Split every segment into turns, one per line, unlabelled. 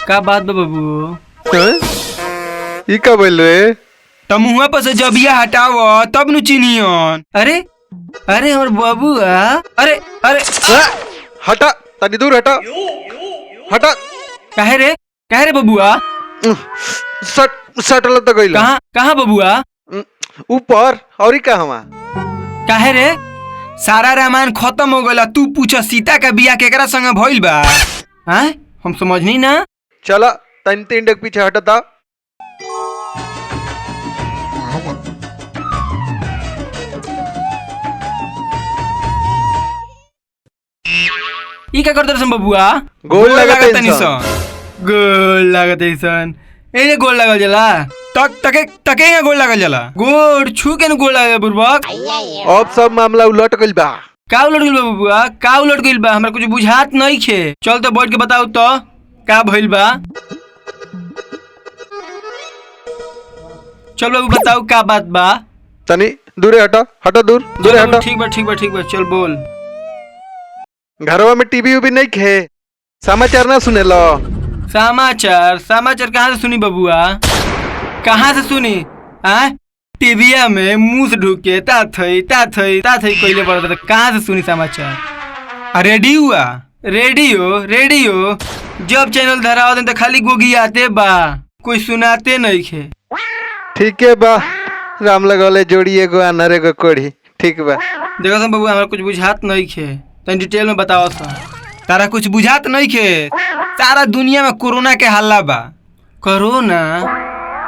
का बात बा बाबू?
ई का बोल रे?
तो मुँह पर से जबिया हटाव तब नु चिन्हियन। अरे अरे हमर बबुआ, अरे अरे
हटा, तनी दूर हटा, हटा।
काहे रे बबुआ?
सटल तो गइल।
कहाँ बबुआ?
ऊपर। और ई कहवा?
काहे रे? सारा रामायण खत्म हो गला, तू पूछ सीता का बियाह केकरा संग भइल बा? हैं? हम समझनी ना।
चला तनी 3 डेग पीछे हटता।
ई का करत सन बबुआ?
गोल लागत
तनी सन। गोल लागत सन। एने गोल लागल जला। तके गोल लागल जला। गोड़ छू के न गोल लागल बुरबक।
अब सब मामला उलट गइल बा।
का उलट गइल बा बबुआ? का उलट गइल बा? हमरा कुछ बुझात नहीं खे। चल तो बैठ के बताऊ तो का भइल बा। चल बाबू बताऊ का बात बा।
तनी दूरे हटा, हटा दूर, दूरे हटा।
ठीक बा चल बोल।
घरवा में टीवी उबी नहीं खे, समाचार ना सुने लो?
समाचार कहाँ से सुनी बबुआ? कहाँ से सुनी? टीविया में मुंह से ढूके ताथई कइले पड़ता, कहाँ से सुनी समाचार? रेडियो जब चैनल धराव दे तो खाली गोगी आते बा, कोई सुनाते नहीं खे।
ठीक है बा, राम लगौले जोड़ी एगो अनर एगो कोढ़ी। ठीक बा।
देखो सन बबुआ, हमरा कुछ बुझात नहीं खे, तनी डिटेल में बताओ सन। तारा कुछ बुझात नहीं खे? सारा दुनिया में कोरोना के हल्ला बा। कोरोना?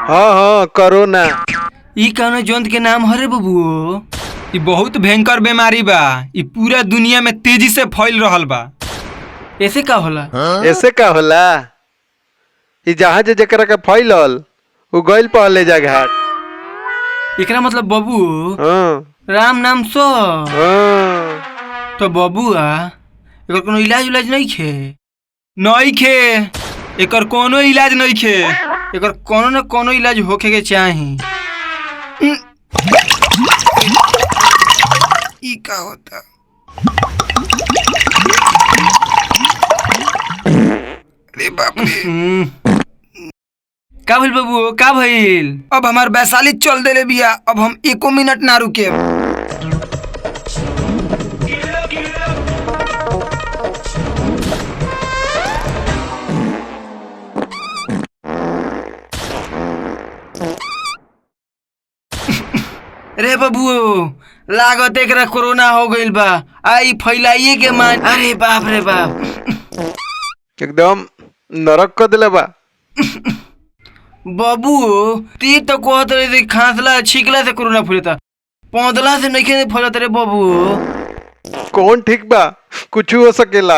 हाँ कोरोना।
ई कौन जंत के नाम हरे बबुओ? ई बहुत भयंकर बीमारी बा। ई पूरा दुनिया में तेजी से फैल रहल बा। ऐसे का होला?
ऐसे का होला? ई जहाज जकरा के फैलल उ गइल पहले जा घाट।
एकरा मतलब बबू राम नाम सो। तो बबुआ एकर कोनो इलाज नहीं खे? नहीं खे, एकर कोनो इलाज नहीं खे। एकर कोनो न कोनो इलाज होखे के चाही। ई का होता? अरे बाप रे। का भइल बाबू? का भइल? अब हमार वैशाली चल देले बिया, अब हम 1 मिनट ना रुके। रे बबुओ, लागत एकरा कोरोना हो गइल बा। आई फैलाइए के मान। अरे बाप रे बाप,
एकदम नरक कर दिले बा।
बबुओ ती तो कहत रहे खांसला छींकला से कोरोना फैलता, पौधला से नहीं फैलत रे बबुओ।
कौन ठीक बा? कुछ हो सकेला।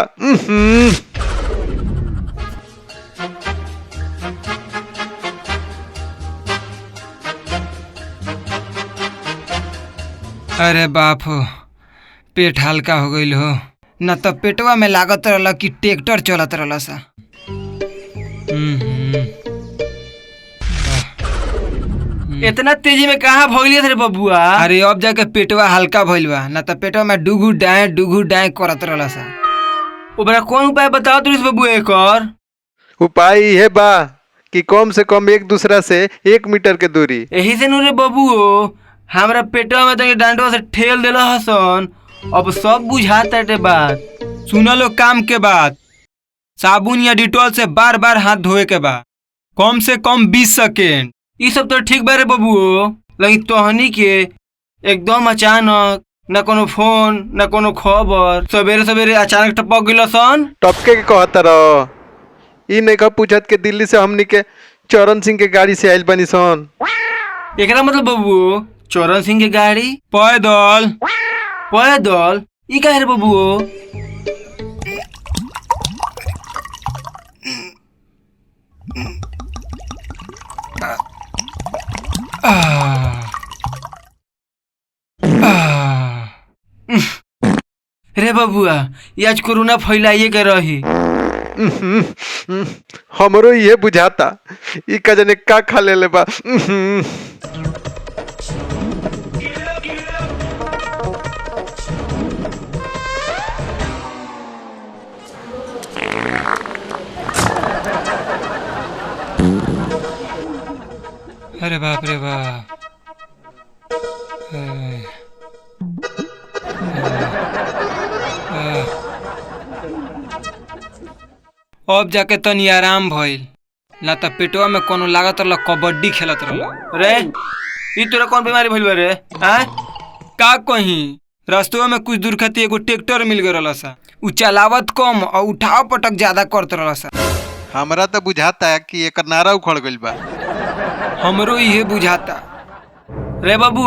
अरे बाप हो, पेट हल्का हो गइल हो। न तो पेटवा में लागत रहला कि ट्रैक्टर चलत रहला सा। इतना तेजी में कहाँ भइलिए रे बबुआ? अरे अब जाके पेटवा हल्का भइल बा, न तो पेटवा में डुगु डाय करत रहला सा। ओकरा कौन उपाय बताओ तुरिस बबुआ एकर?
उपाय ये बा कि कम से कम एक दूसरा से 1 मीटर के दूरी।
यही से नु रे बबुओ हमरा पेटवा में तो डांडवा से ठेल देला हसन। अब सब बुझाता टे बात। सुना लो काम के बात, साबुन या डिटॉल से बार बार हाथ धोए के बा, कम से कम 20 सेकेंड। ये सब तो ठीक बा रे बबुओ, लेकिन तोहनी के एकदम अचानक, न कोनो फोन न कोनो खबर, सवेरे अचानक टपक गइल सन।
टपके के कहता रहो? ई नहीं कह पूछत के दिल्ली से हमनी के चरण सिंह के गाड़ी से आइल बनी सन।
एकरा मतलब बबुओ चरण सिंह के गाड़ी पैदल? ई काहे रे बबुओ? रे बबुआ ये आज कोरोना फैलाइए के रही।
हमरो ये बुझाता ई का जने का खा ले बा।
अरे बाप रे बाप। अब जाके तनी आराम भइल, ना त पेटवा में कोनो लागत रहल कबड्डी खेलत रहल। रे ई तोरा कौन बीमारी भइल बा रे? हैं का कहीं रास्तवा में कुछ दूर खातिर एगो ट्रैक्टर मिल गए रहल सा। उ चलावत कम और उठाव पटक ज्यादा करत रहल सा।
हमरा तो बुझाता है कि एकर नारा उखड़ गइल बा।
हमरो इहे बुझाता। रे बाबू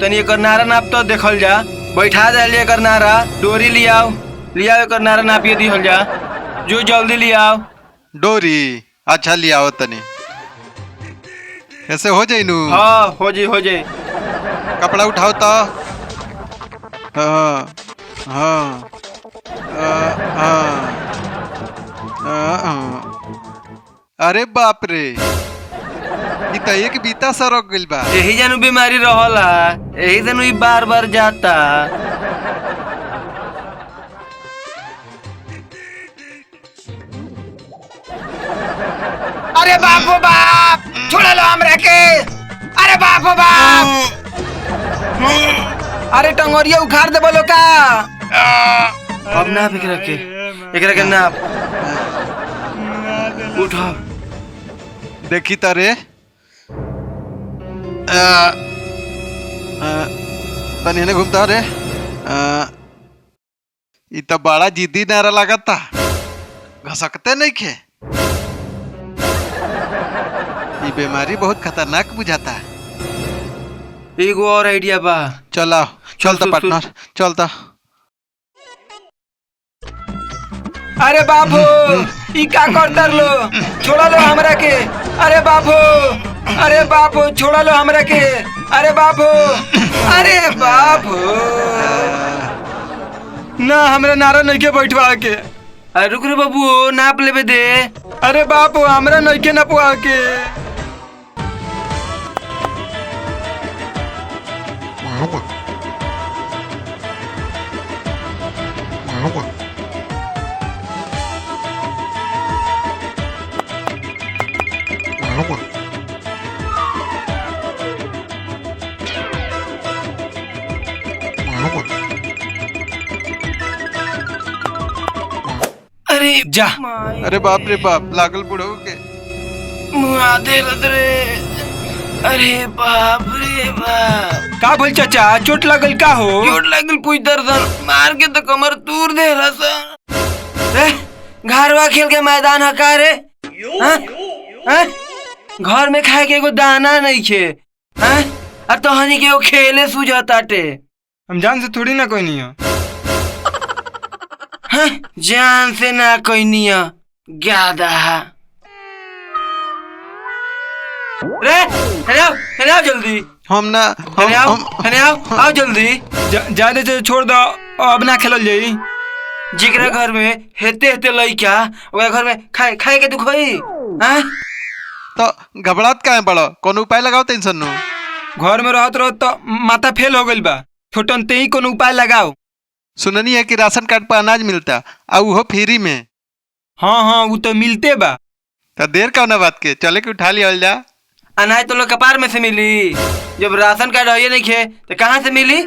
तनी एकर नारा नाप तो देखल जा। बैठा दे एकर नारा, डोरी लियाओ एकर नारा नापिए दिहल जा। जो जल्दी लियाओ।
डोरी अच्छा लियाओ तनी। ऐसे हो जाई नु?
हाँ हो जाई।
कपड़ा उठाओ तो। हाँ हाँ अरे बाप रे, ई त एक बीता सरक गइल बा।
यही जानू बीमारी रहला, यही जानू ई बार बार जाता। अरे बापो बाप, छोड़ लो हमरा के। अरे बापो बाप, अरे टंगोरिया उखाड़ दे बोलो का। अब ना एकरा के नाप उठा।
देखी तारे तनी ने घूमता रे। ई त बड़ा जिद्दी नारा लागता, घसकते नहीं खे। ये बीमारी बहुत खतरनाक बुझाता।
एगो और आइडिया बा।
चला चलता पार्टनर चलता।
अरे बापू ई का करतर लो, छोड़ा लो हमरा के। अरे बापू छोड़ा लो हमरा के। अरे बापू ना हमरा नारा नहीं के बैठवा के। अरे रुक रे बाबू नाप लेबे दे। अरे बापू हमरा नहीं के नपवा के। अरे जा।
अरे बाप रे बाप, लागल बुढ़ऊ के
मुआ दे रे। अरे बाप रे बाप। का बोल चाचा, चोट लगल का हो? चोट लगल कुछ दर्द मार के तो कमर तूर दे रहा। घरवा खेल के मैदान हका रे। घर में खाए के एगो दाना नहीं खे। और तो हनी के वो खेले सूझताटे। हम जान से थोड़ी ना कोई नहीं है। जान से ना कोई नहीं है ज्यादा। रे हेलो जल्दी।
हम ना
आओ जल्दी। ज्यादा छोड़ दो, अब ना खेलल जाई। जिकरा घर में हेते लइका ओकरा घर में खाए के दुख होई।
तो घबरात काहे पड़ो, कोनो उपाय लगाओ टेंशन नो।
घर में रहत तो माथा फेल हो गइल बा। छोटन ते ही कोनो उपाय लगाओ।
सुननी है कि राशन कार्ड पर अनाज मिलता और वो फ्री में।
हाँ वो तो मिलते बा।
तो देर कौन बात के, चले के उठा लिया जा।
अनाज तो लोग कपार में से मिली, जब राशन कार्ड है नहीं खे तो कहाँ से मिली?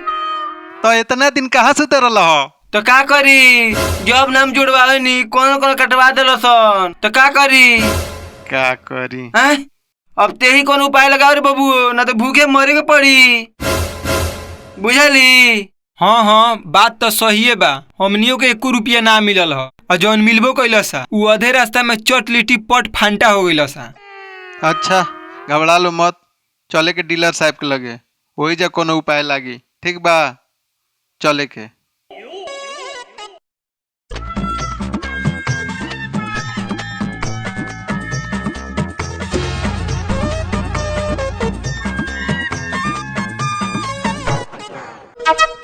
तो इतना दिन कहाँ से उतरल हो?
तो का करी, जब नाम जुड़वावे नी कौन कटवा दे सन। तो का करी अब ते ही कौन उपाय लगाओ रे बाबू, ना तो भूखे मरे के पड़ी। बुझली? हाँ बात तो सही बा। हमनियों के 1 रुपया ना मिलल है और जौन मिलबो कैला सा उ आधे रास्ता में चट लिट्टी पट फांटा हो गइल सा।
अच्छा घबरा लो मत, चले के डीलर साहब के लगे, वही जा कोनो उपाय लागी। ठीक बा चले के।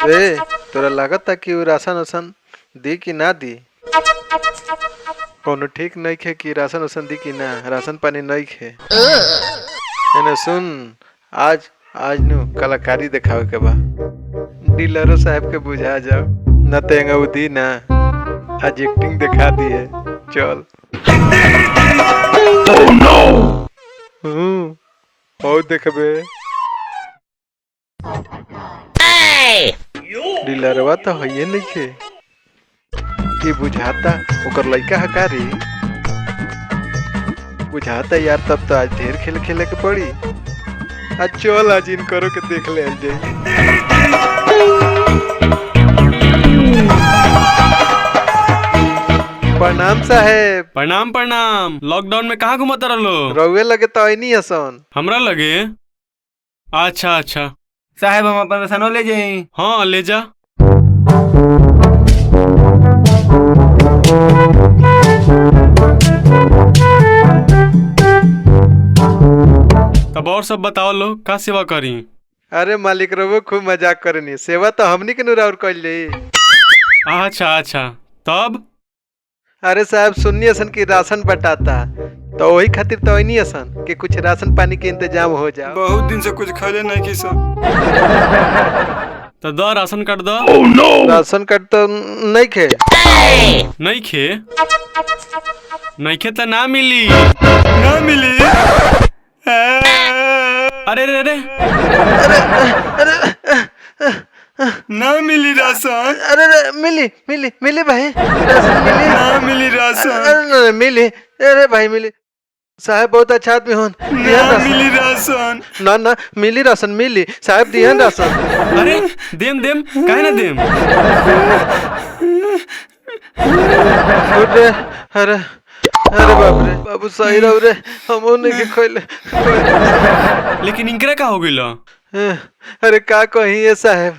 रे तोरा लागत कि वो राशन उसन दी कि ना दी? कोनो ठीक नहीं खे कि राशन उसन दी कि ना, राशन पानी नहीं खे। एने सुन, आज नु कलाकारी दिखावे के बा। डीलरों साहब के बुझा जाओ, न तेंगा दी ना, आज एक्टिंग दिखा दी है। चल। हो देखबे डीलरवा तो हइये नइखे। ये बुझाता ओकर लइका हकारी। बुझाता यार तब तो आज ढेर खेल खेले के पड़ी। आज चल आज इन करो के देख ले जाए। प्रणाम साहेब।
प्रणाम प्रणाम। लॉकडाउन में कहाँ घुमाता रहो?
रउए लगे तो नहीं हसन।
हमरा लगे? अच्छा अच्छा
साहेब हम अपन रसनो ले जाई।
हाँ ले जा। तब और सब बताओ लो का सेवा करी?
अरे मालिक रउए खूब मजाक करनी। सेवा तो हमनी के नूरा और कइले।
अच्छा अच्छा तब?
अरे साहब सुनिए असन की राशन बटाता तो वही खातिर तो नहीं असन कि कुछ राशन पानी के इंतजाम हो जाए।
बहुत दिन से कुछ खाले नहीं की सब।
तो दो राशन कार्ड दो।
राशन कार्ड तो नहीं खे।
नहीं खे? नहीं खे तो ना मिली।
ना मिली?
अरे रे रे
ना मिली राशन।
अरे मिली मिली मिली भाई राशन मिली।
ना मिली राशन।
अरे मिली। अरे भाई मिली। साहब बहुत अच्छा आदमी हो।
ना मिली राशन।
ना ना मिली राशन मिली साहब दिहन राशन।
अरे देम देम काहे ना देम?
अरे अरे अरे बाप रे बाबू सही रहो रे हम नहीं के खोले।
लेकिन इनकरा का हो गइल?
अरे का कही है साहब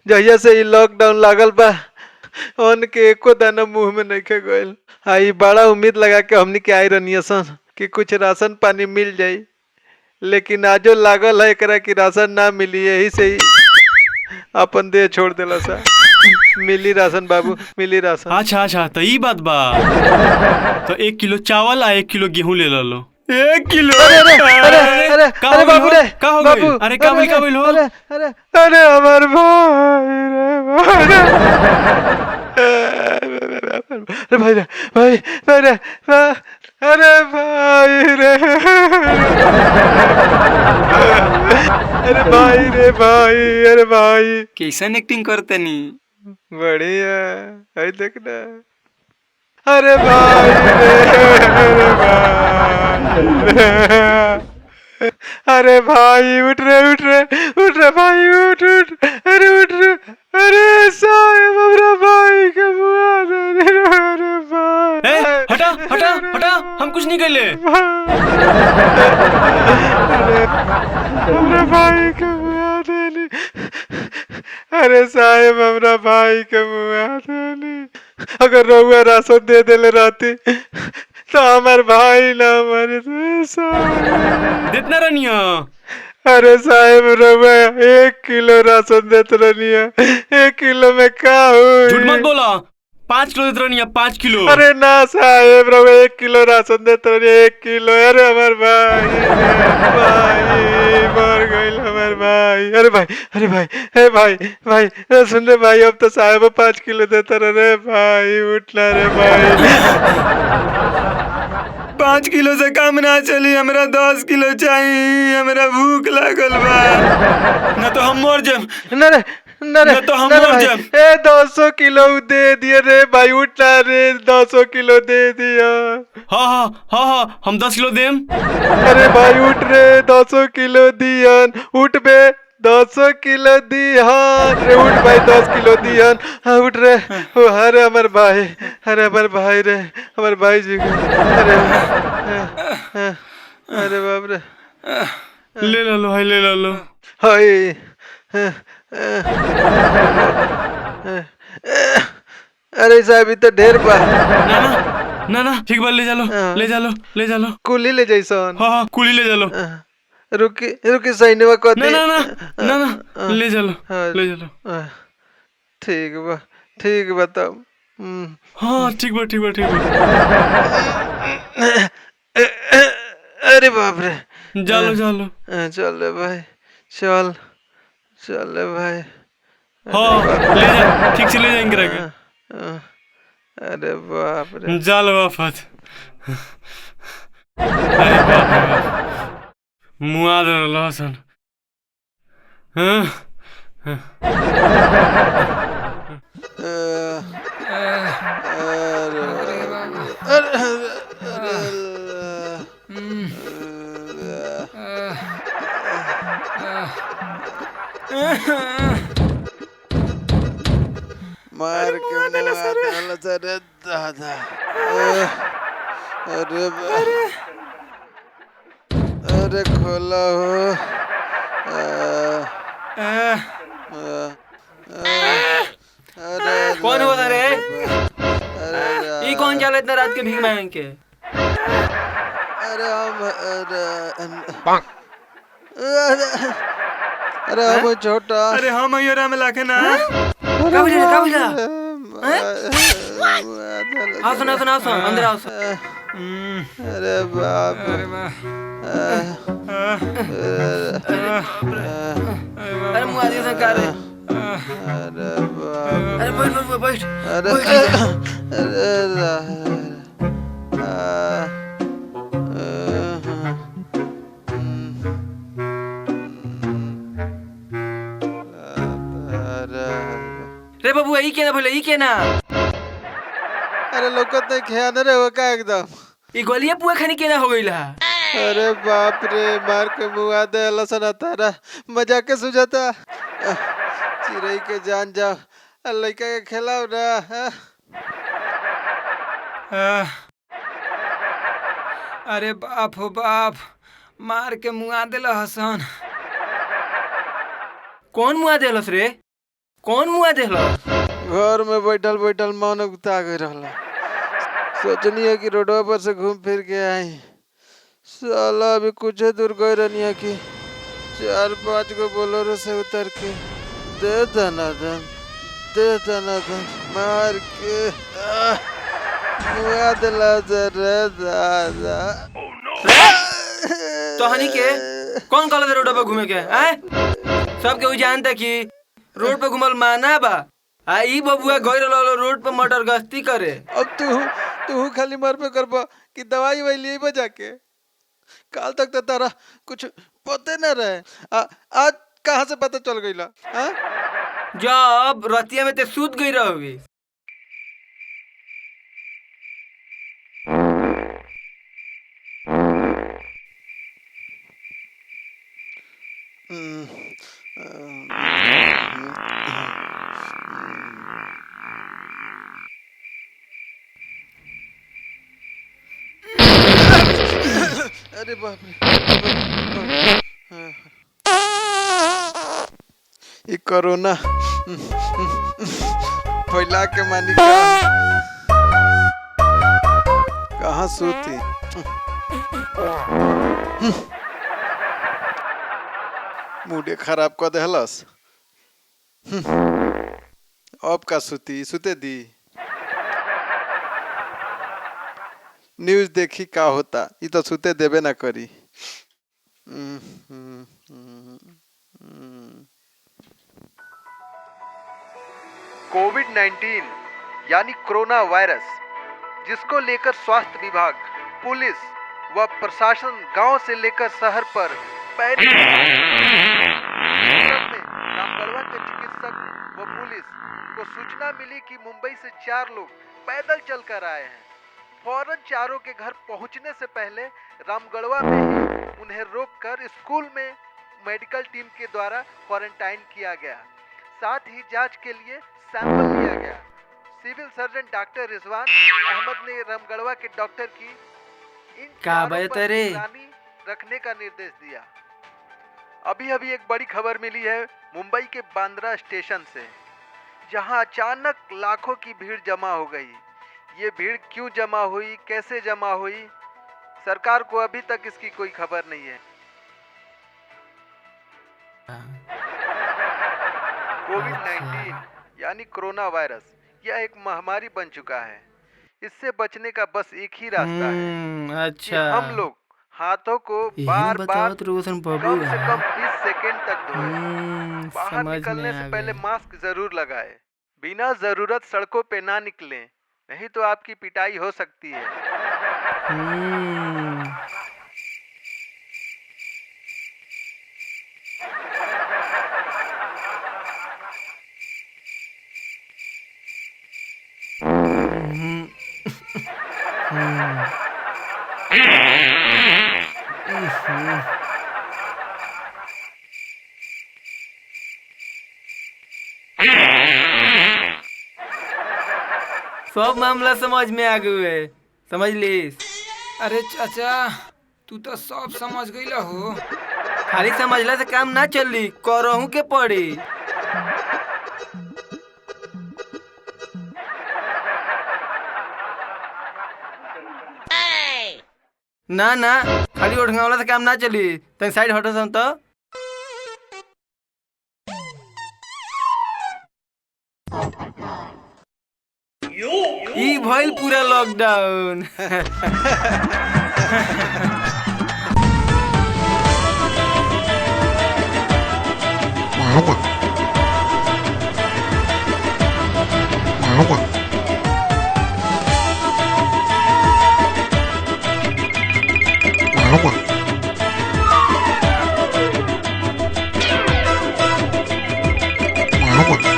जहिया से ये लॉकडाउन लागल बा अन्न के एको दाना मुंह में नहीं खे गइल। आई बड़ा उम्मीद लगा के हमनी के आई रहनी सन कि कुछ राशन पानी मिल जाई। लेकिन आजो लागल है एकरा कि राशन ना मिली। यही से ही अपन देह छोड़ देला सा। मिली राशन बाबू मिली राशन।
अच्छा अच्छा तो ई बात बा। तो 1 किलो चावल आ 1 किलो गेहूं ले लो।
1 किलो?
अरे अरे अरे अरे अरे बाबू रे
का हो
बाबू।
गइल? अरे का बोल हो?
अरे अरे अरे हमार भाई रे अरे भाई रे भाई भाई रे अरे भाई रे अरे भाई रे भाई। अरे भाई
कैसन एक्टिंग करते नी?
बढ़िया है देखना। अरे भाई रे अरे भाई उठ रे भाई उठ अरे उठ रे। अरे साहब हमरा भाई के बुआ रे। अरे भाई
हटा हटा हटा हम कुछ नहीं कइले।
हमरा भाई के बुआ देली। अरे साहब हमरा भाई के बुआ देली। अगर रउआ राशन दे देले रहती तो हमार भाई ना मरे।
जितना रनिया।
अरे साहब रउआ 1 किलो राशन देत रहनिया। 1 किलो में का हुई?
झूठ मत बोला। 5 किलो देत रनिया 5 किलो।
अरे ना साहब रउआ 1 किलो राशन देत रहनिया 1 किलो। अरे हमार भाई मर गइल हमार भाई। अरे भाई अरे भाई हे भाई भाई सुन रे भाई अब तो साहब 5 किलो देता रे भाई। उठना रे भाई।
5 किलो से काम ना चली। हमरा 10 किलो चाहिए। हमरा भूख लागल बा। ना तो हम मर जाम।
ना रे
ना तो हम मर जाम।
200 किलो दे दिए रे भाई। उठना रे 200 किलो दे दिया।
हाँ हम 10 किलो देम।
अरे भाई उठ रे 200 किलो दियन। उठ बे 200 किलो दिहन रे। उठ भाई 10 किलो दिहन। हाँ उठ रे। अरे हमार भाई अरे हमार भाई रे हमार भाई जी अरे अरे बाप रे
ले लो भाई ले लो।
हाय अरे साहब तो ढेर बा।
ना ठीक बा ले जालो।
कुली ले जैसन।
हाँ कुली ले जालो।
रुकी सैनवा को दी।
ना ले जालो।
ठीक बा तब।
हाँ ठीक बा।
अरे बाप रे
जालो।
चल रे भाई चल रे भाई।
हाँ ले जा ठीक से ले जाएंगे।
अरे बाप रे
जालो आफत। मुआ दे लहसन।
मार के मुआ देला रे दादा। अरे अरे खोला हो। अरे
कौन हुआ था रे?
अरे
ई कौन चला इतना रात के भीख मांग के?
अरे हम छोटा।
अरे हम राम लाखे ना।
का बुझा? आओ सुना अंदर आओ।
अरे बाप
अरे मुआ दिया सरकार।
अरे बाप
अरे बैठ। रे बाबू ई के ना बोले ई के ना।
अरे लोकत नहीं ख्याल रे वो का एकदम।
ई गोलिया पुआ खानी के ना हो गइला।
अरे बाप रे मार के मुआ दे लसन तारा मजाक के सुझाता। चिड़ई के जान जाओ लड़का के खिलाओ ना।
अरे बाप हो बाप मार के मुआ देला हसन। कौन मुआ देलस रे? कौन मुआ देलस?
घर में बैठल बैठल मन उगता गई रहला। सोचनी है कि रोडवा पर से घूम फिर के आई। साला अभी कुछ दूर गए रहनी है कि 4-5 गो बोलेरो से उतर के दे दनादन मार के मुआ दिला रे दादा।
तो हनी के कौन कहला रोड पे घूमे के? सब केहू जानता कि रोड पे घूमल माना बा। ई बबुआ गइल रहलो रोड पे मटर गश्ती करे।
अब तू खाली मर पे करबा कि दवाई वही लिए बजा के। काल तक तो तारा कुछ पते न रहे। आज कहाँ से पता चल गईला?
जब रतिया में ते सूत गई रहोगी।
अरे बाप रे ये कोरोना फैला के मानी कहाँ सूती। मूडे खराब कर देहलस। अब का सुते दी। न्यूज देखी का होता ये तो सुते देवे ना करी। कोविड-19 यानी कोरोना वायरस, जिसको लेकर स्वास्थ्य विभाग, पुलिस व प्रशासन गांव से लेकर शहर पर पैनिक रामगढ़वा के चिकित्सक व पुलिस को सूचना मिली कि मुंबई से 4 लोग पैदल चलकर आए हैं। फौरन चारों के घर पहुंचने से पहले रामगढ़वा में ही उन्हें रोककर स्कूल में मेडिकल टीम के द्वारा क्वारंटाइन किया गया। साथ ही जांच के लिए सैंपल लिया गया। Civil surgeon doctor Rizwan Ahmad ने रामगढ़वा के डॉक्टर की इन चारों पर निगरानी रखने का निर्देश दिया। अभी एक बड़ी खबर मिली है मुंबई के बांद्रा स्टेशन से, जहां अचानक लाखों की भीड़ जमा हो गई। ये भीड़ क्यों जमा हुई, कैसे जमा हुई, सरकार को अभी तक इसकी कोई खबर नहीं है। कोविड-19 यानी कोरोना वायरस यह एक महामारी बन चुका है। इससे बचने का बस एक ही रास्ता है।
अच्छा।
कि हम लोग हाथों को बार बार कम से कम 20 सेकेंड तक धोएं। बाहर निकलने से पहले मास्क जरूर लगाएं। बिना जरूरत सड़कों पे ना निकलें, नहीं तो आपकी पिटाई हो सकती है।
सब मामला समझ में आ गए, समझ लीस।
अरे चाचा तू तो सब समझ गई हो।
खाली समझला से काम ना चली, करहू के पड़ी। ना ना, खाली ओढ़ावला से काम ना चली। तनी साइड हटो सन तो। ई भइल पूरा लॉकडाउन।
Nada.